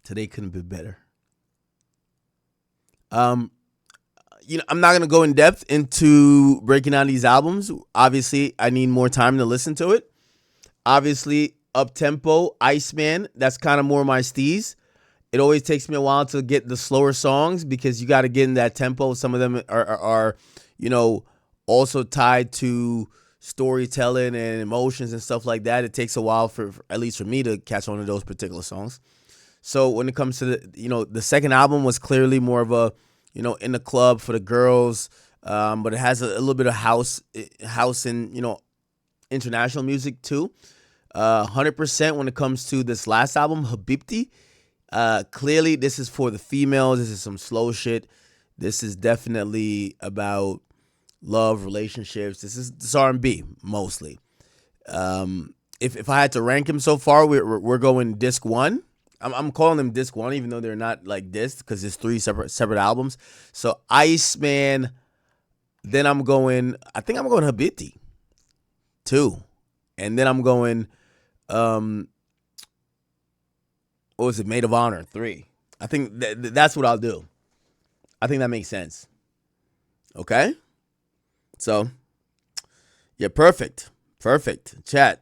Today couldn't be better. Um, I'm not gonna go in depth into breaking down these albums. Obviously, I need more time to listen to it. Obviously, up tempo, Iceman. That's kind of more my steez. It always takes me a while to get the slower songs because you got to get in that tempo. Some of them are you know, also tied to storytelling and emotions and stuff like that. It takes a while for at least for me to catch on to those particular songs. So when it comes to the second album was clearly more of a, in the club for the girls, but it has a little bit of house and international music too. 100% when it comes to this last album, Habibti. Clearly, this is for the females. This is some slow shit. This is definitely about love, relationships. This R&B mostly. If I had to rank him so far, we're going disc one. I'm calling them disc one, even though they're not like disc because it's three separate albums. So Iceman. Then I think I'm going Habibti two, and then I'm going what was it? Maid of Honor 3. I think that's what I'll do. I think that makes sense. Okay? So, yeah, perfect. Perfect. Chat.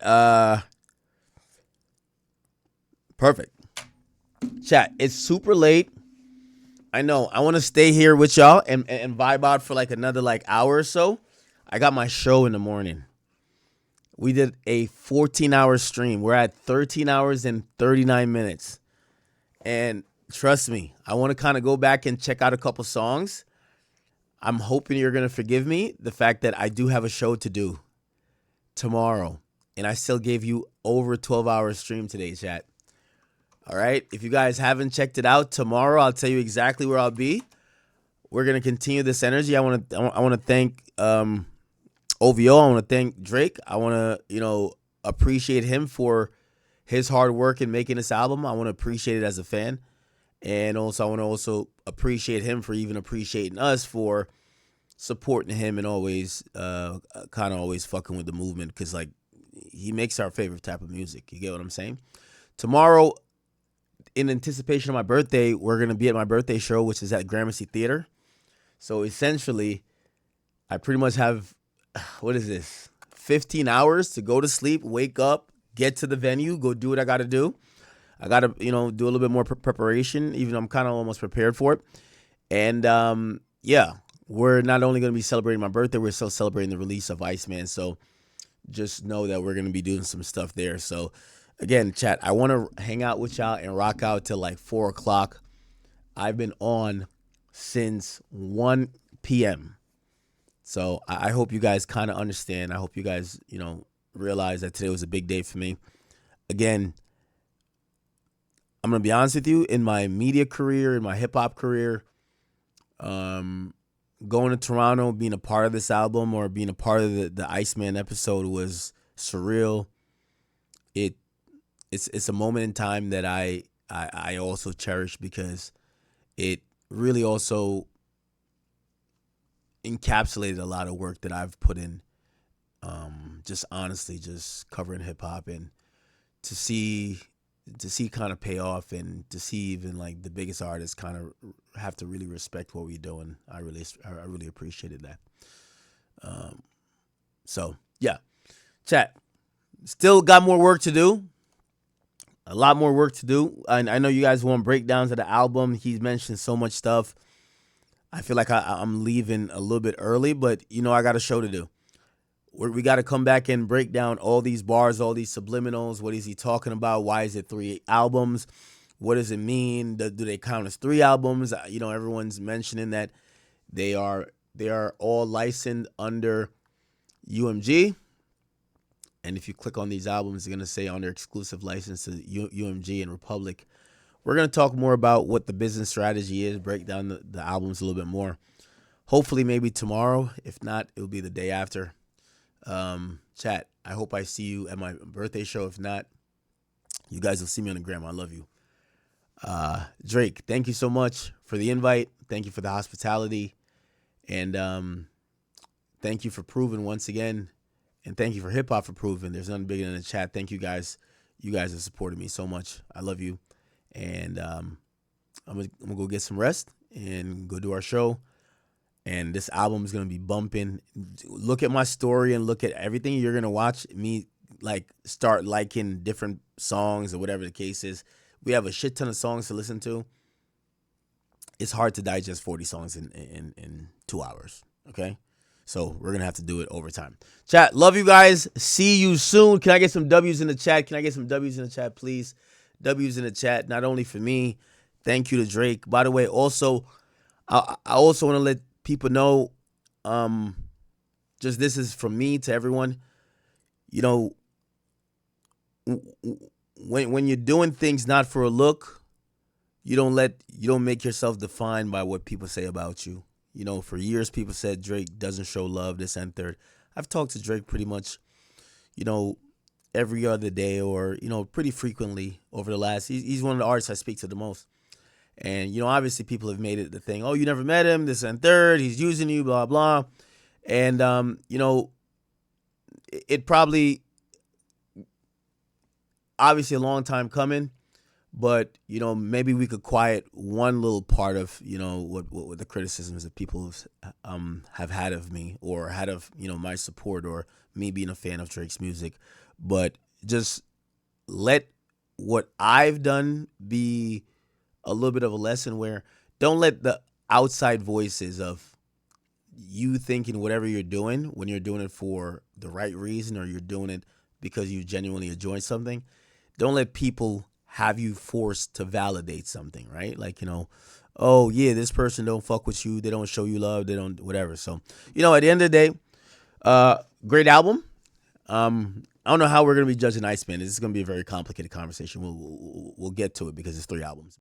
Perfect. Chat, it's super late. I know. I want to stay here with y'all and vibe out for like another like hour or so. I got my show in the morning. We did a 14-hour stream. We're at 13 hours and 39 minutes. And trust me, I want to kind of go back and check out a couple songs. I'm hoping you're going to forgive me the fact that I do have a show to do tomorrow. And I still gave you over a 12-hour stream today, chat. All right? If you guys haven't checked it out, tomorrow I'll tell you exactly where I'll be. We're going to continue this energy. I want to thank OVO. I want to thank Drake. I want to, appreciate him for his hard work in making this album. I want to appreciate it as a fan. And also, I want to also appreciate him for even appreciating us for supporting him and always kind of always fucking with the movement because, like, he makes our favorite type of music. You get what I'm saying? Tomorrow, in anticipation of my birthday, we're going to be at my birthday show, which is at Gramercy Theater. So, essentially, I pretty much have, what is this, 15 hours to go to sleep, wake up, get to the venue, go do what I got to do. I got to, do a little bit more preparation, even though I'm kind of almost prepared for it. And, yeah, we're not only going to be celebrating my birthday, we're still celebrating the release of Iceman. So just know that we're going to be doing some stuff there. So, again, chat, I want to hang out with y'all and rock out till like 4 o'clock. I've been on since 1 p.m. So I hope you guys kind of understand. I hope you guys, realize that today was a big day for me. Again, I'm going to be honest with you. In my media career, in my hip-hop career, going to Toronto, being a part of this album or being a part of the Iceman episode was surreal. It's a moment in time that I also cherish because it really also encapsulated a lot of work that I've put in. Just honestly, just covering hip hop and to see kind of pay off and to see even like the biggest artists kind of have to really respect what we're doing. I really appreciated that. So yeah, chat. Still got more work to do. A lot more work to do. I know you guys want breakdowns of the album. He's mentioned so much stuff. I feel like I'm leaving a little bit early, but I got a show to do. We got to come back and break down all these bars, all these subliminals. What is he talking about? Why is it 3 albums? What does it mean? Do they count as 3 albums? Everyone's mentioning that they are all licensed under UMG. And if you click on these albums, they're going to say under exclusive license to UMG and Republic. We're going to talk more about what the business strategy is, break down the albums a little bit more. Hopefully maybe tomorrow. If not, it'll be the day after. Chat, I hope I see you at my birthday show. If not, you guys will see me on the gram. I love you. Drake, thank you so much for the invite. Thank you for the hospitality. And thank you for proving once again. And thank you for hip-hop for proving. There's nothing bigger than the chat. Thank you guys. You guys have supported me so much. I love you. and I'm gonna go get some rest and go do our show. And this album is gonna be bumping. Look at my story and look at everything you're gonna watch me like start liking different songs or whatever the case is. We have a shit ton of songs to listen to. It's hard to digest 40 songs in 2 hours. Okay. So we're gonna have to do it over time. Chat, love you guys. See you soon. Can I get some W's in the chat? Can I get some W's in the chat, please? W's in the chat, not only for me. Thank you to Drake. By the way, also, I also want to let people know, um, just this is from me to everyone. You know, when you're doing things not for a look, you don't make yourself defined by what people say about you. You know, for years people said Drake doesn't show love, this and third. I've talked to Drake pretty much, you know, every other day or, pretty frequently over the last he's one of the artists I speak to the most. And, obviously people have made it the thing, oh, you never met him, this and third, he's using you, blah, blah. And it probably obviously a long time coming. But maybe we could quiet one little part of what the criticisms that people have had of me or had of my support or me being a fan of Drake's music, but just let what I've done be a little bit of a lesson where don't let the outside voices of you thinking whatever you're doing when you're doing it for the right reason or you're doing it because you genuinely enjoy something. Don't let people have you forced to validate something, right? Like, oh yeah, this person don't fuck with you, they don't show you love, they don't whatever. So, at the end of the day, great album. I don't know how we're gonna be judging Iceman. This is gonna be a very complicated conversation. We'll get to it because it's 3 albums.